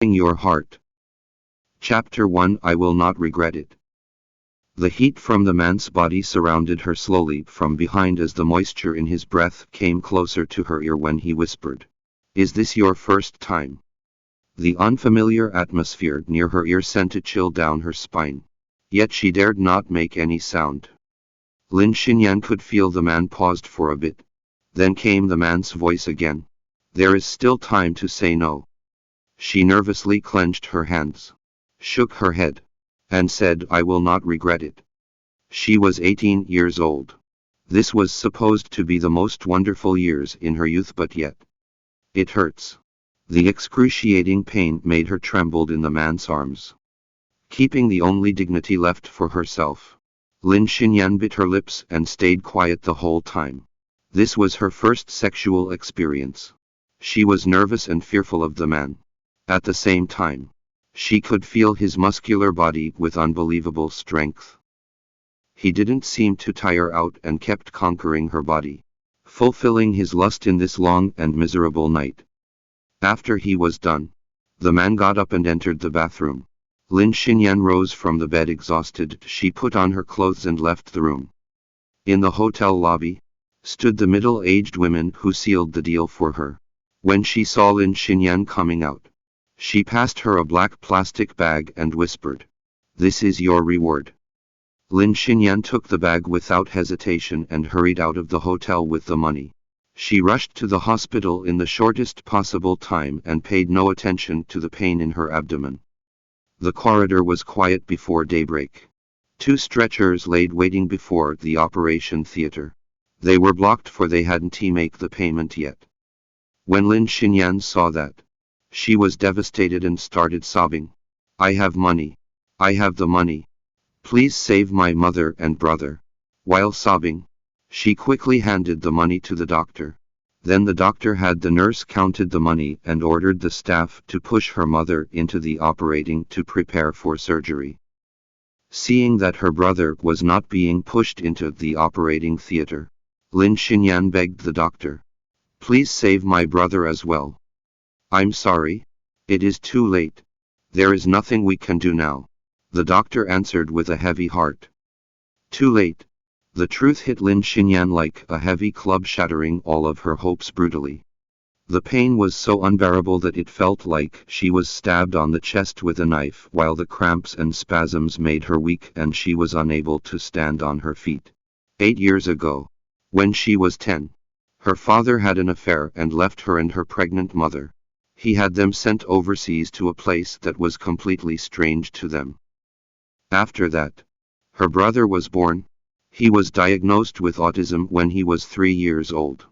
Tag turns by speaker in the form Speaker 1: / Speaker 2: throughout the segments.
Speaker 1: Your heart. Chapter 1. I will not regret it. The heat from the man's body surrounded her slowly from behind as the moisture in his breath came closer to her ear when he whispered, "Is this your first time?" The unfamiliar atmosphere near her ear sent a chill down her spine. Yet she dared not make any sound. Xinyan could feel the man paused for a bit. Then came the man's voice again. "There is still time to say no." She nervously clenched her hands, shook her head, and said, "I will not regret it." She was 18 years old. This was supposed to be the most wonderful years in her youth, but yet it hurts. The excruciating pain made her tremble in the man's arms. Keeping the only dignity left for herself, Xinyan bit her lips and stayed quiet the whole time. This was her first sexual experience. She was nervous and fearful of the man. At the same time, she could feel his muscular body with unbelievable strength. He didn't seem to tire out and kept conquering her body, fulfilling his lust in this long and miserable night. After he was done, the man got up and entered the bathroom. Xinyan rose from the bed exhausted. She put on her clothes and left the room. In the hotel lobby stood the middle-aged women who sealed the deal for her. When she saw Xinyan coming out, she passed her a black plastic bag and whispered, "This is your reward." Xinyan took the bag without hesitation and hurried out of the hotel with the money. She rushed to the hospital in the shortest possible time and paid no attention to the pain in her abdomen. The corridor was quiet before daybreak. 2 stretchers laid waiting before the operation theater. They were blocked for they hadn't made the payment yet. When Xinyan saw that, she was devastated and started sobbing. "I have money. I have the money. Please save my mother and brother." While sobbing, she quickly handed the money to the doctor. Then the doctor had the nurse counted the money and ordered the staff to push her mother into the operating to prepare for surgery. Seeing that her brother was not being pushed into the operating theater, Xinyan begged the doctor, "Please save my brother as well." "I'm sorry. It is too late. There is nothing we can do now," the doctor answered with a heavy heart. Too late. The truth hit Xinyan like a heavy club, shattering all of her hopes brutally. The pain was so unbearable that it felt like she was stabbed on the chest with a knife, while the cramps and spasms made her weak and she was unable to stand on her feet. 8 years ago, when she was 10, her father had an affair and left her and her pregnant mother. He had them sent overseas to a place that was completely strange to them. After that, her brother was born. He was diagnosed with autism when he was 3 years old.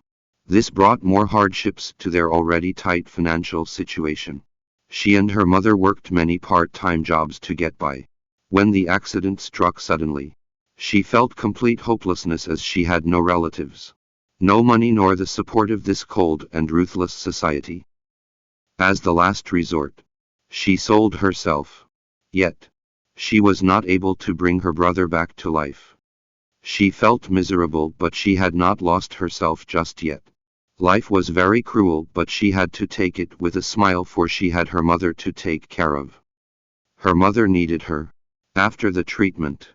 Speaker 1: This brought more hardships to their already tight financial situation. She and her mother worked many part-time jobs to get by. When the accident struck suddenly, she felt complete hopelessness as she had no relatives, no money nor the support of this cold and ruthless society. As the last resort, she sold herself. Yet, she was not able to bring her brother back to life. She felt miserable, but she had not lost herself just yet. Life was very cruel, but she had to take it with a smile, for she had her mother to take care of. Her mother needed her. After the treatment,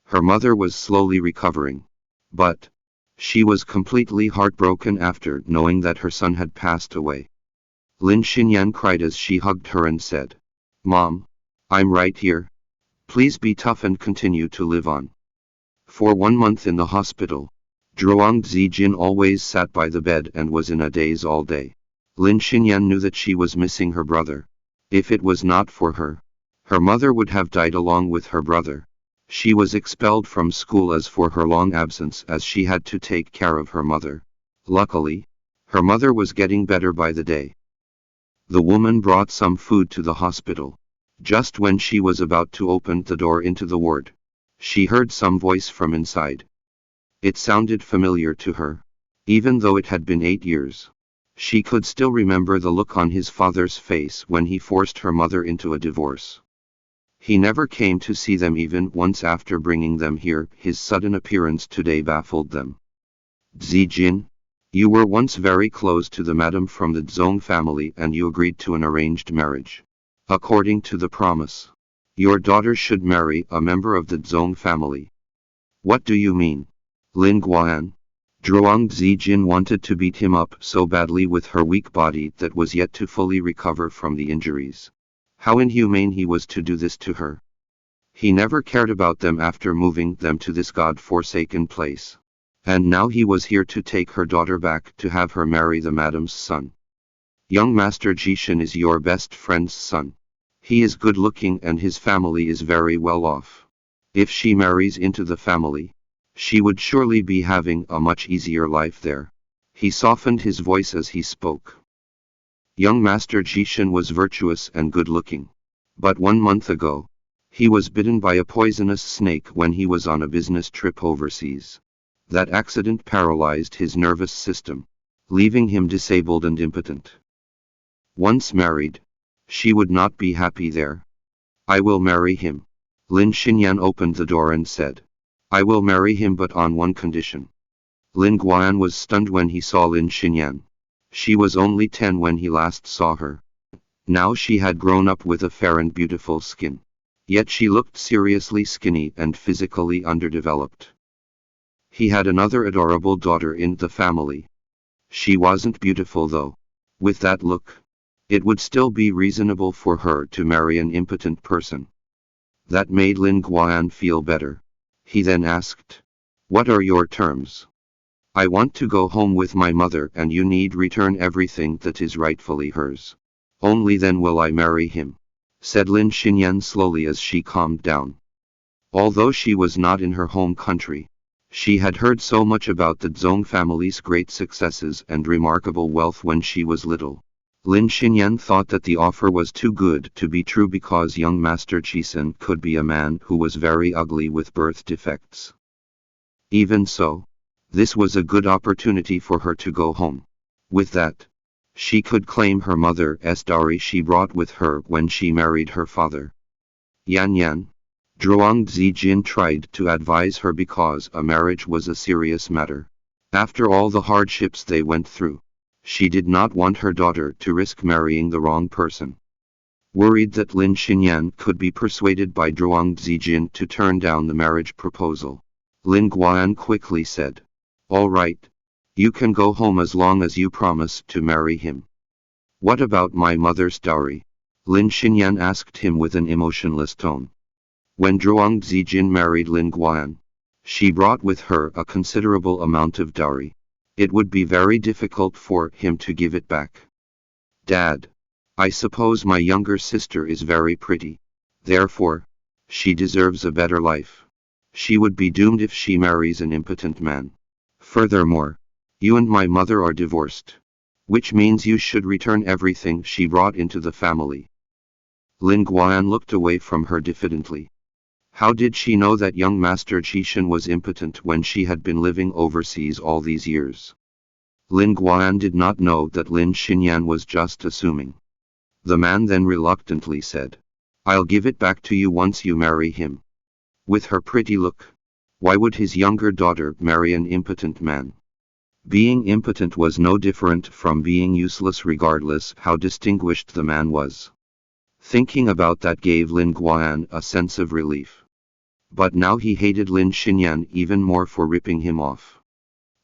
Speaker 1: her mother was slowly recovering. But she was completely heartbroken after knowing that her son had passed away. Xinyan cried as she hugged her and said, "Mom, I'm right here. Please be tough and continue to live on." For 1 month in the hospital, Zhishen always sat by the bed and was in a daze all day. Xinyan knew that she was missing her brother. If it was not for her, her mother would have died along with her brother. She was expelled from school as for her long absence, as she had to take care of her mother. Luckily, her mother was getting better by the day. The woman brought some food to the hospital. Just when she was about to open the door into the ward, she heard some voice from inside. It sounded familiar to her. Even though it had been 8 years, she could still remember the look on his father's face when he forced her mother into a divorce. He never came to see them even once after bringing them here. His sudden appearance today baffled them. "Zhishen, you were once very close to the madam from the Zhong family and you agreed to an arranged marriage. According to the promise, your daughter should marry a member of the Zhong family. What do you mean? Lin Guan. Zhuang Zhijin wanted to beat him up so badly with her weak body that was yet to fully recover from the injuries. How inhumane he was to do this to her. He never cared about them after moving them to this god-forsaken place. And now he was here to take her daughter back to have her marry the madam's son. Young Master Zhishen is your best friend's son. He is good-looking and his family is very well off. If she marries into the family, she would surely be having a much easier life there. He softened his voice as he spoke. Young Master Zhishen was virtuous and good-looking. But 1 month ago, he was bitten by a poisonous snake when he was on a business trip overseas. That accident paralyzed his nervous system, leaving him disabled and impotent. Once married, she would not be happy there. I will marry him. Lin Xinyan opened the door and said, I will marry him but on one condition. Lin Guan was stunned when he saw Lin Xinyan. She was only 10 when he last saw her. Now she had grown up with a fair and beautiful skin. Yet she looked seriously skinny and physically underdeveloped. He had another adorable daughter in the family. She wasn't beautiful though. With that look, it would still be reasonable for her to marry an impotent person. That made Lin Guan feel better. He then asked, what are your terms? I want to go home with my mother and you need return everything that is rightfully hers. Only then will I marry him, said Lin Xinyan slowly as she calmed down. Although she was not in her home country, she had heard so much about the Zhong family's great successes and remarkable wealth when she was little. Lin Xinyan thought that the offer was too good to be true because young Master Zhishen could be a man who was very ugly with birth defects. Even so, this was a good opportunity for her to go home. With that, she could claim her mother's dowry she brought with her when she married her father. Xinyan. Zhuang Zhijin tried to advise her because a marriage was a serious matter. After all the hardships they went through, she did not want her daughter to risk marrying the wrong person. Worried that Lin Xinyan could be persuaded by Zhuang Zhijin to turn down the marriage proposal, Lin Guan quickly said, all right, you can go home as long as you promise to marry him. What about my mother's dowry? Lin Xinyan asked him with an emotionless tone. When Zhuang Zhijin married Lin Guan, she brought with her a considerable amount of dowry. It would be very difficult for him to give it back. Dad, I suppose my younger sister is very pretty. Therefore, she deserves a better life. She would be doomed if she marries an impotent man. Furthermore, you and my mother are divorced, which means you should return everything she brought into the family. Lin Guan looked away from her diffidently. How did she know that young Master Zhishen was impotent when she had been living overseas all these years? Lin Guan did not know that Lin Xinyan was just assuming. The man then reluctantly said, I'll give it back to you once you marry him. With her pretty look, why would his younger daughter marry an impotent man? Being impotent was no different from being useless regardless how distinguished the man was. Thinking about that gave Lin Guan a sense of relief. But now he hated Lin Xinyan even more for ripping him off.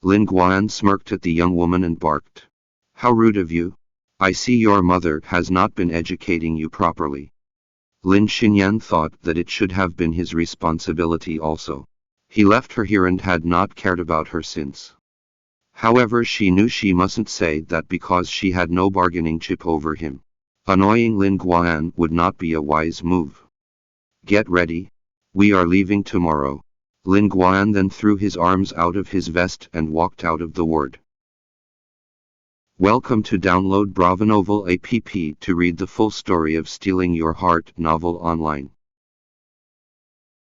Speaker 1: Lin Guan smirked at the young woman and barked. How rude of you. I see your mother has not been educating you properly. Lin Xinyan thought that it should have been his responsibility also. He left her here and had not cared about her since. However, she knew she mustn't say that because she had no bargaining chip over him. Annoying Lin Guan would not be a wise move. Get ready. We are leaving tomorrow. Lin Guan then threw his arms out of his vest and walked out of the ward. Welcome to download Bravonovel app to read the full story of Stealing Your Heart novel online.